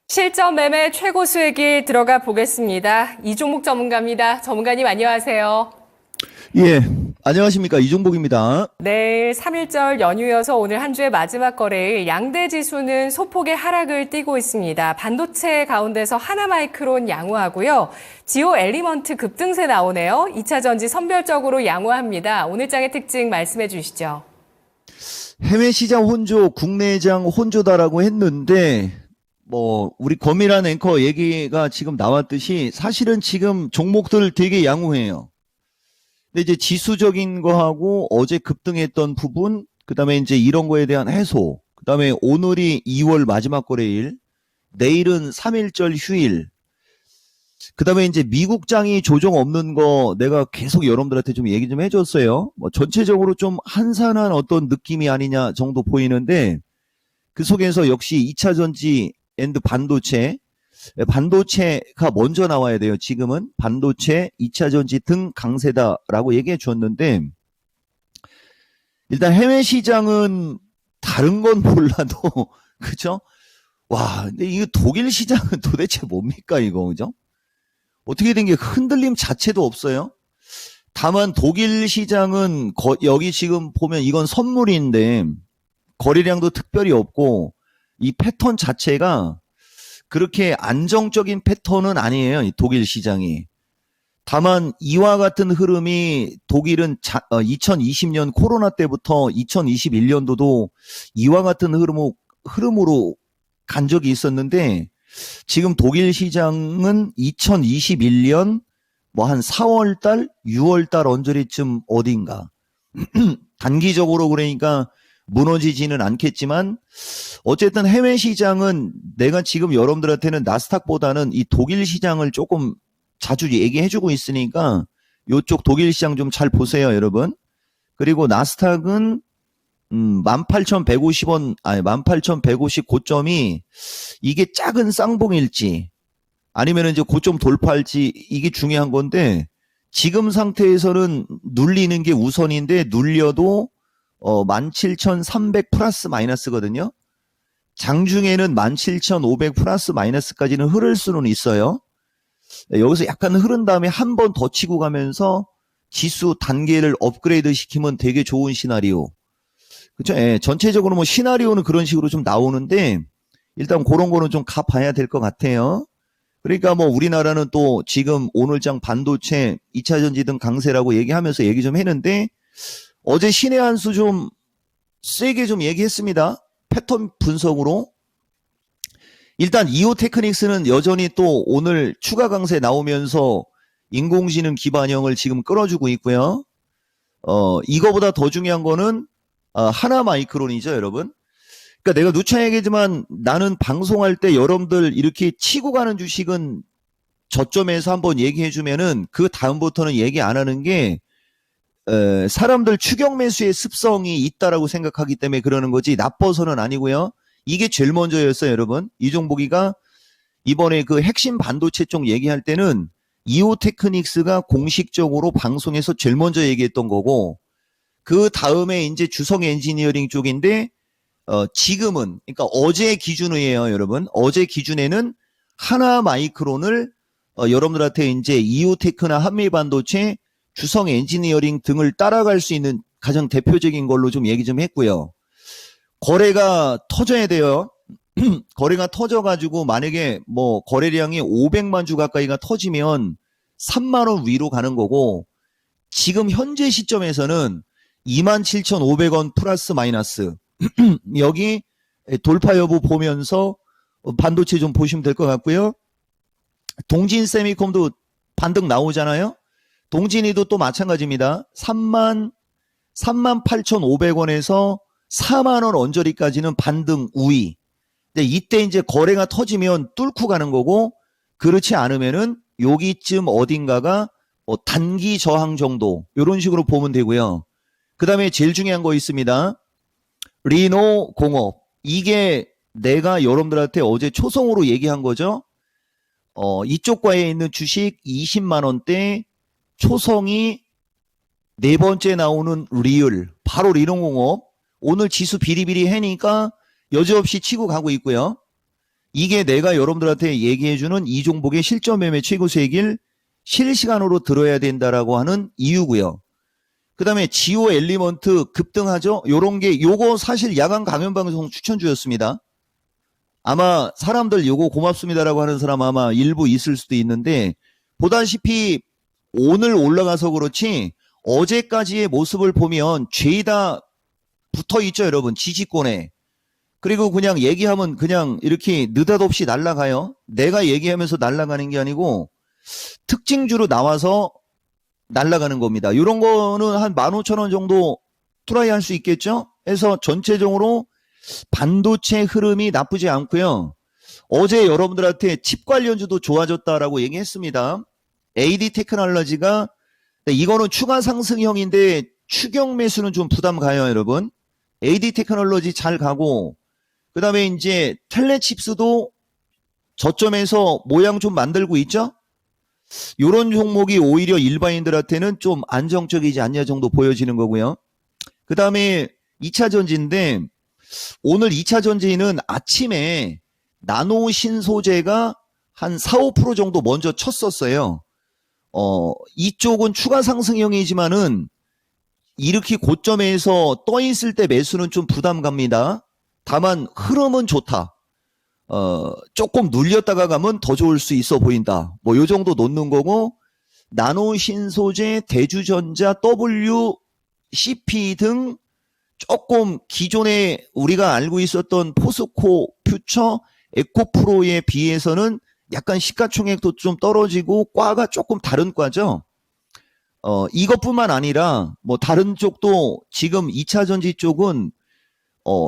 실전 매매 최고 수익일 들어가 보겠습니다. 이종목 전문가입니다. 전문가님 안녕하세요. 예, 안녕하십니까. 이종복입니다. 네, 3일절 연휴여서 오늘 한 주의 마지막 거래일 양대 지수는 소폭의 하락을 띠고 있습니다. 반도체 가운데서 하나마이크론 양호하고요. 지오 엘리먼트 급등세 나오네요. 2차 전지 선별적으로 양호합니다. 오늘 장의 특징 말씀해 주시죠. 해외 시장 혼조, 국내장 혼조다라고 했는데 우리 권미란 앵커 얘기가 지금 나왔듯이 사실은 지금 종목들 되게 양호해요. 근데 이제 지수적인 거하고 어제 급등했던 부분, 그 다음에 이제 이런 거에 대한 해소, 그 다음에 오늘이 2월 마지막 거래일, 내일은 3일절 휴일, 그 다음에 이제 미국장이 조정 없는 거 내가 계속 여러분들한테 좀 얘기 좀 해줬어요. 전체적으로 좀 한산한 어떤 느낌이 아니냐 정도 보이는데, 그 속에서 역시 2차 전지 앤드 반도체가 먼저 나와야 돼요. 지금은 반도체, 2차 전지 등 강세다라고 얘기해 줬는데, 일단 해외 시장은 다른 건 몰라도 그죠? 와, 근데 이거 독일 시장은 도대체 뭡니까 이거, 그죠? 어떻게 된 게 흔들림 자체도 없어요. 다만 독일 시장은 여기 지금 보면 이건 선물인데 거래량도 특별히 없고 이 패턴 자체가 그렇게 안정적인 패턴은 아니에요. 이 독일 시장이. 다만 이와 같은 흐름이 독일은 2020년 코로나 때부터 2021년도도 이와 같은 흐름으로 간 적이 있었는데, 지금 독일 시장은 2021년 한 4월달, 6월달 언저리쯤 어딘가 단기적으로 그러니까 무너지지는 않겠지만, 어쨌든 해외 시장은 내가 지금 여러분들한테는 나스닥보다는 이 독일 시장을 조금 자주 얘기해주고 있으니까 이쪽 독일 시장 좀 잘 보세요, 여러분. 그리고 나스닥은 18,150원, 18,150 고점이 이게 작은 쌍봉일지 아니면 이제 고점 돌파할지 이게 중요한 건데, 지금 상태에서는 눌리는 게 우선인데 눌려도 17,300 플러스 마이너스거든요. 장중에는 17,500 플러스 마이너스까지는 흐를 수는 있어요. 여기서 약간 흐른 다음에 한 번 더 치고 가면서 지수 단계를 업그레이드 시키면 되게 좋은 시나리오. 그쵸? 예, 전체적으로 시나리오는 그런 식으로 좀 나오는데, 일단 그런 거는 좀 가봐야 될 것 같아요. 그러니까 우리나라는 또 지금 오늘장 반도체, 2차 전지 등 강세라고 얘기하면서 얘기 좀 했는데, 어제 신의 한 수 좀 세게 좀 얘기했습니다. 패턴 분석으로. 일단 이오테크닉스는 여전히 또 오늘 추가 강세 나오면서 인공지능 기반형을 지금 끌어주고 있고요. 이거보다 더 중요한 거는 하나마이크론이죠, 여러분. 그러니까 내가 누차 얘기하지만 나는 방송할 때 여러분들 이렇게 치고 가는 주식은 저점에서 한번 얘기해주면은 그 다음부터는 얘기 안 하는 게 사람들 추격 매수의 습성이 있다라고 생각하기 때문에 그러는 거지 나빠서는 아니고요. 이게 제일 먼저였어요, 여러분. 이종복이가 이번에 그 핵심 반도체 쪽 얘기할 때는 이오테크닉스가 공식적으로 방송에서 제일 먼저 얘기했던 거고, 그 다음에 이제 주성 엔지니어링 쪽인데, 지금은, 그러니까 어제 기준이에요, 여러분. 어제 기준에는 하나 마이크론을 여러분들한테 이제 이오테크나 한미반도체, 주성 엔지니어링 등을 따라갈 수 있는 가장 대표적인 걸로 좀 얘기 좀 했고요. 거래가 터져야 돼요. 거래가 터져가지고 만약에 거래량이 500만 주 가까이가 터지면 3만 원 위로 가는 거고, 지금 현재 시점에서는 27,500원 플러스 마이너스 여기 돌파 여부 보면서 반도체 좀 보시면 될 것 같고요. 동진 세미콤도 반등 나오잖아요. 동진이도 또 마찬가지입니다. 38,500원에서 4만원 언저리까지는 반등 우위. 근데 이때 이제 거래가 터지면 뚫고 가는 거고, 그렇지 않으면은 여기쯤 어딘가가 단기 저항 정도, 이런 식으로 보면 되고요. 그 다음에 제일 중요한 거 있습니다. 리노 공업. 이게 내가 여러분들한테 어제 초성으로 얘기한 거죠. 이쪽 과에 있는 주식 20만원대 초성이 네 번째 나오는 리을, 바로 리노공업. 오늘 지수 비리비리 해니까 여지없이 치고 가고 있고요. 이게 내가 여러분들한테 얘기해주는 이 종목의 실전 매매 최고 수익일 실시간으로 들어야 된다라고 하는 이유고요. 그 다음에 지오 엘리먼트 급등하죠. 요거 사실 야간 강연방송 추천주였습니다. 아마 사람들 요거 고맙습니다라고 하는 사람 아마 일부 있을 수도 있는데, 보다시피 오늘 올라가서 그렇지 어제까지의 모습을 보면 죄다 붙어 있죠, 여러분. 지지권에. 그리고 그냥 얘기하면 그냥 이렇게 느닷없이 날아가요. 내가 얘기하면서 날아가는 게 아니고 특징주로 나와서 날아가는 겁니다. 이런 거는 한 15,000원 정도 트라이 할 수 있겠죠? 해서 전체적으로 반도체 흐름이 나쁘지 않고요. 어제 여러분들한테 칩 관련주도 좋아졌다라고 얘기했습니다. AD 테크놀로지가, 이거는 추가 상승형인데 추격 매수는 좀 부담 가요, 여러분. AD 테크놀로지 잘 가고, 그 다음에 이제 텔레칩스도 저점에서 모양 좀 만들고 있죠? 요런 종목이 오히려 일반인들한테는 좀 안정적이지 않냐 정도 보여지는 거고요. 그 다음에 2차 전지인데, 오늘 2차 전지는 아침에 나노 신소재가 한 4, 5% 정도 먼저 쳤었어요. 이쪽은 추가 상승형이지만은 이렇게 고점에서 떠 있을 때 매수는 좀 부담 갑니다. 다만 흐름은 좋다. 조금 눌렸다가 가면 더 좋을 수 있어 보인다. 뭐 요 정도 놓는 거고, 나노 신소재, 대주전자, WCP 등 조금 기존에 우리가 알고 있었던 포스코, 퓨처, 에코프로에 비해서는 약간 시가총액도 좀 떨어지고 과가 조금 다른 과죠. 이것뿐만 아니라 뭐 다른 쪽도 지금 2차 전지 쪽은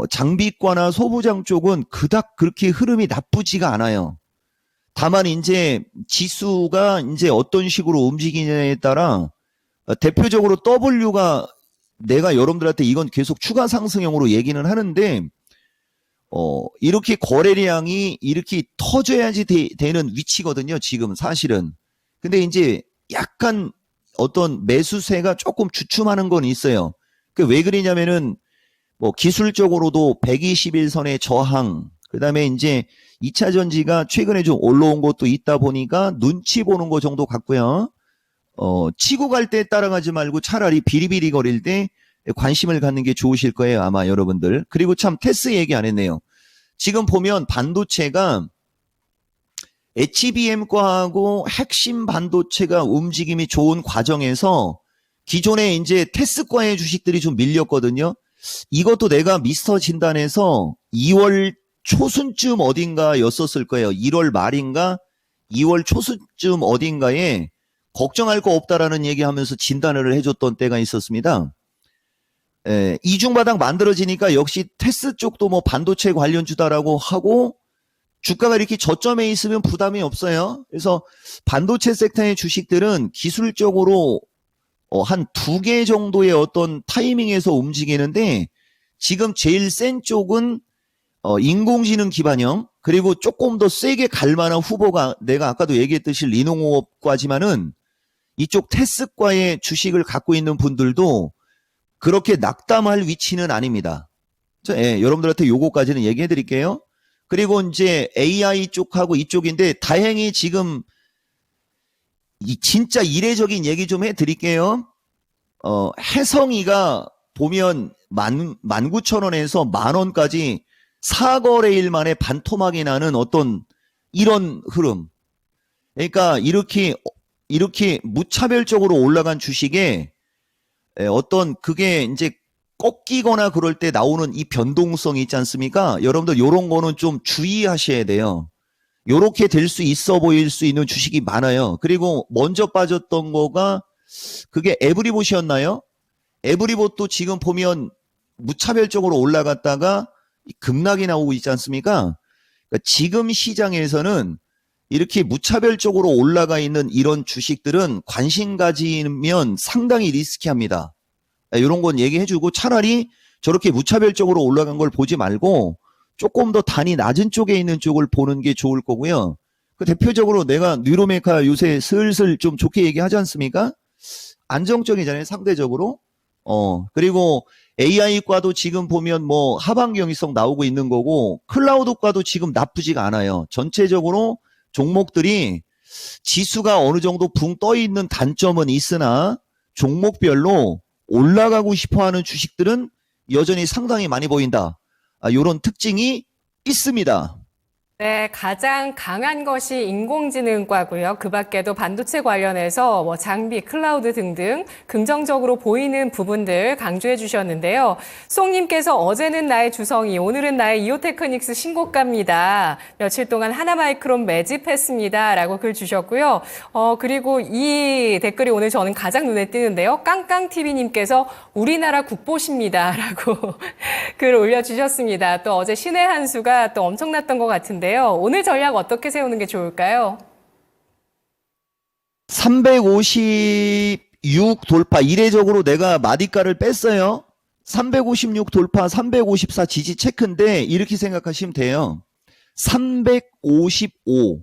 장비과나 소부장 쪽은 그닥 그렇게 흐름이 나쁘지가 않아요. 다만 이제 지수가 이제 어떤 식으로 움직이냐에 따라 대표적으로 W가, 내가 여러분들한테 이건 계속 추가 상승형으로 얘기는 하는데, 이렇게 거래량이 이렇게 터져야지 되는 위치거든요, 지금 사실은. 근데 이제 약간 어떤 매수세가 조금 주춤하는 건 있어요. 왜 그러냐면은, 뭐 기술적으로도 121선의 저항, 그 다음에 이제 2차 전지가 최근에 좀 올라온 것도 있다 보니까 눈치 보는 거 정도 같고요. 치고 갈 때 따라가지 말고 차라리 비리비리 거릴 때 관심을 갖는 게 좋으실 거예요, 아마 여러분들. 그리고 참 테스 얘기 안 했네요. 지금 보면 반도체가 HBM과하고 핵심 반도체가 움직임이 좋은 과정에서 기존에 이제 테스과의 주식들이 좀 밀렸거든요. 이것도 내가 미스터 진단에서 2월 초순쯤 어딘가였었을 거예요. 1월 말인가 2월 초순쯤 어딘가에 걱정할 거 없다라는 얘기하면서 진단을 해줬던 때가 있었습니다. 이중바닥 만들어지니까 역시 테스 쪽도 뭐 반도체 관련주다라고 하고, 주가가 이렇게 저점에 있으면 부담이 없어요. 그래서 반도체 섹터의 주식들은 기술적으로 한 2개 정도의 어떤 타이밍에서 움직이는데, 지금 제일 센 쪽은 인공지능 기반형, 그리고 조금 더 세게 갈 만한 후보가 내가 아까도 얘기했듯이 리농업과지만은 이쪽 테스과의 주식을 갖고 있는 분들도 그렇게 낙담할 위치는 아닙니다. 여러분들한테 요거까지는 얘기해 드릴게요. 그리고 이제 AI 쪽하고 이쪽인데, 다행히 지금 진짜 이례적인 얘기 좀 해 드릴게요. 해성이가 보면 19,000원에서 만원까지 4거래일 만에 반토막이 나는 어떤 이런 흐름. 그러니까 이렇게 무차별적으로 올라간 주식에 어떤 그게 이제 꺾이거나 그럴 때 나오는 이 변동성이 있지 않습니까? 여러분들 요런 거는 좀 주의하셔야 돼요. 요렇게 될 수 있어 보일 수 있는 주식이 많아요. 그리고 먼저 빠졌던 거가 그게 에브리봇이었나요? 에브리봇도 지금 보면 무차별적으로 올라갔다가 급락이 나오고 있지 않습니까? 그러니까 지금 시장에서는 이렇게 무차별적으로 올라가 있는 이런 주식들은 관심 가지면 상당히 리스키합니다. 이런 건 얘기해주고, 차라리 저렇게 무차별적으로 올라간 걸 보지 말고 조금 더 단위 낮은 쪽에 있는 쪽을 보는 게 좋을 거고요. 그 대표적으로 내가 뉴로메카 요새 슬슬 좀 좋게 얘기하지 않습니까? 안정적이잖아요, 상대적으로. 그리고 AI과도 지금 보면 뭐 하방 경이성 나오고 있는 거고, 클라우드과도 지금 나쁘지가 않아요. 전체적으로 종목들이 지수가 어느 정도 붕 떠 있는 단점은 있으나 종목별로 올라가고 싶어 하는 주식들은 여전히 상당히 많이 보인다. 요런 특징이 있습니다. 네, 가장 강한 것이 인공지능과고요. 그 밖에도 반도체 관련해서 뭐 장비, 클라우드 등등 긍정적으로 보이는 부분들 강조해 주셨는데요. 송님께서 어제는 나의 주성이, 오늘은 나의 이오테크닉스 신고가입니다. 며칠 동안 하나마이크론 매집했습니다. 라고 글 주셨고요. 그리고 이 댓글이 오늘 저는 가장 눈에 띄는데요. 깡깡TV님께서 우리나라 국보십니다. 라고 글 올려주셨습니다. 또 어제 신의 한 수가 또 엄청났던 것 같은데 오늘 전략 어떻게 세우는 게 좋을까요? 356 돌파, 이례적으로 내가 마디가를 뺐어요. 356 돌파, 354 지지 체크인데 이렇게 생각하시면 돼요. 355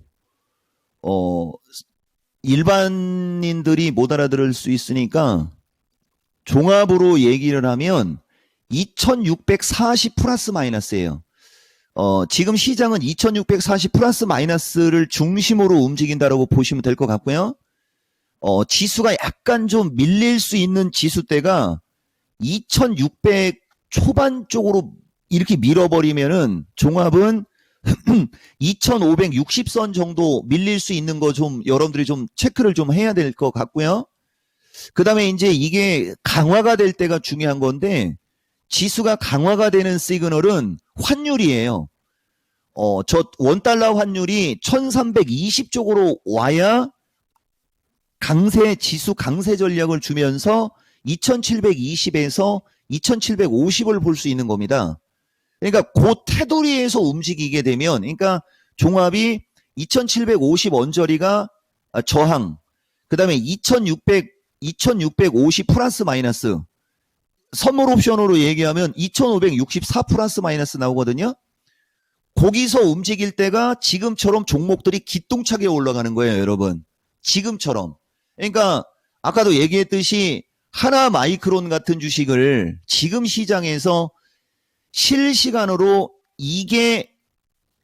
일반인들이 못 알아들을 수 있으니까 종합으로 얘기를 하면 2640 플러스 마이너스예요. 지금 시장은 2640 플러스 마이너스를 중심으로 움직인다라고 보시면 될 것 같고요. 지수가 약간 좀 밀릴 수 있는 지수대가 2600 초반 쪽으로 이렇게 밀어버리면은 종합은 2560선 정도 밀릴 수 있는 거 좀 여러분들이 좀 체크를 좀 해야 될 것 같고요. 그 다음에 이제 이게 강화가 될 때가 중요한 건데, 지수가 강화가 되는 시그널은 환율이에요. 저 원달러 환율이 1320 쪽으로 와야 지수 강세 전략을 주면서 2720에서 2750을 볼 수 있는 겁니다. 그러니까 그 테두리에서 움직이게 되면, 그러니까 종합이 2750 언저리가 저항, 그 다음에 2650 플러스 마이너스, 선물 옵션으로 얘기하면 2564 플러스 마이너스 나오거든요. 거기서 움직일 때가 지금처럼 종목들이 기똥차게 올라가는 거예요, 여러분. 지금처럼. 그러니까 아까도 얘기했듯이 하나 마이크론 같은 주식을 지금 시장에서 실시간으로 이게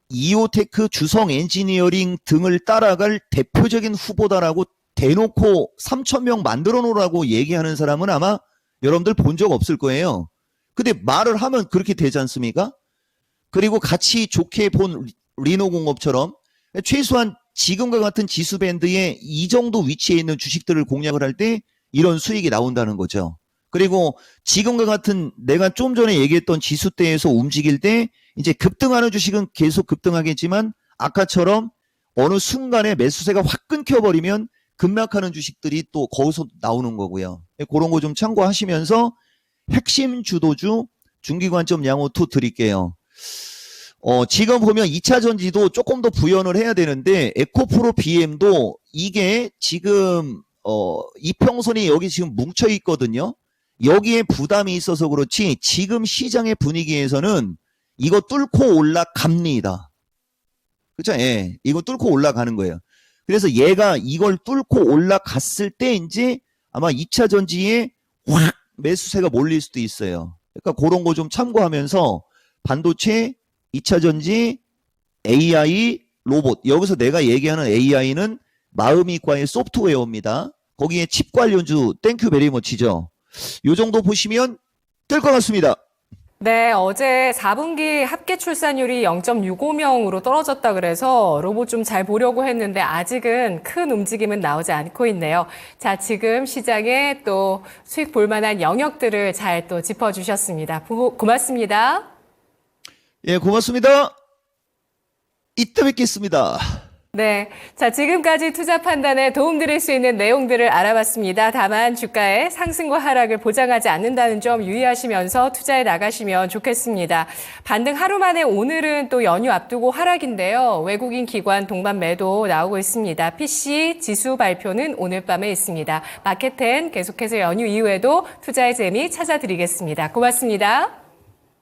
이오테크, 주성 엔지니어링 등을 따라갈 대표적인 후보다라고 대놓고 3,000명 만들어 놓으라고 얘기하는 사람은 아마 여러분들 본 적 없을 거예요. 근데 말을 하면 그렇게 되지 않습니까? 그리고 같이 좋게 본 리노공업처럼 최소한 지금과 같은 지수 밴드에 이 정도 위치에 있는 주식들을 공략을 할 때 이런 수익이 나온다는 거죠. 그리고 지금과 같은 내가 좀 전에 얘기했던 지수대에서 움직일 때 이제 급등하는 주식은 계속 급등하겠지만 아까처럼 어느 순간에 매수세가 확 끊겨버리면 급락하는 주식들이 또 거기서 나오는 거고요. 그런 거 좀 참고하시면서 핵심 주도주 중기관점 양호2 드릴게요. 지금 보면 2차 전지도 조금 더 부연을 해야 되는데 에코프로 BM도 이게 지금 이평선이 여기 지금 뭉쳐 있거든요. 여기에 부담이 있어서 그렇지 지금 시장의 분위기에서는 이거 뚫고 올라갑니다. 그렇죠? 예, 이거 뚫고 올라가는 거예요. 그래서 얘가 이걸 뚫고 올라갔을 때 이제 아마 2차 전지에 확 매수세가 몰릴 수도 있어요. 그러니까 그런 거 좀 참고하면서 반도체, 2차 전지, AI, 로봇. 여기서 내가 얘기하는 AI는 마음이과의 소프트웨어입니다. 거기에 칩 관련주 땡큐 베리 머치죠. 요 정도 보시면 될 것 같습니다. 네, 어제 4분기 합계 출산율이 0.65명으로 떨어졌다 그래서 로봇 좀 잘 보려고 했는데 아직은 큰 움직임은 나오지 않고 있네요. 자, 지금 시장에 또 수익 볼 만한 영역들을 잘 또 짚어주셨습니다. 고맙습니다. 예, 고맙습니다. 이따 뵙겠습니다. 네. 자, 지금까지 투자 판단에 도움드릴 수 있는 내용들을 알아봤습니다. 다만 주가의 상승과 하락을 보장하지 않는다는 점 유의하시면서 투자에 나가시면 좋겠습니다. 반등 하루 만에 오늘은 또 연휴 앞두고 하락인데요. 외국인 기관 동반 매도 나오고 있습니다. PC 지수 발표는 오늘 밤에 있습니다. 마켓10 계속해서 연휴 이후에도 투자의 재미 찾아드리겠습니다. 고맙습니다.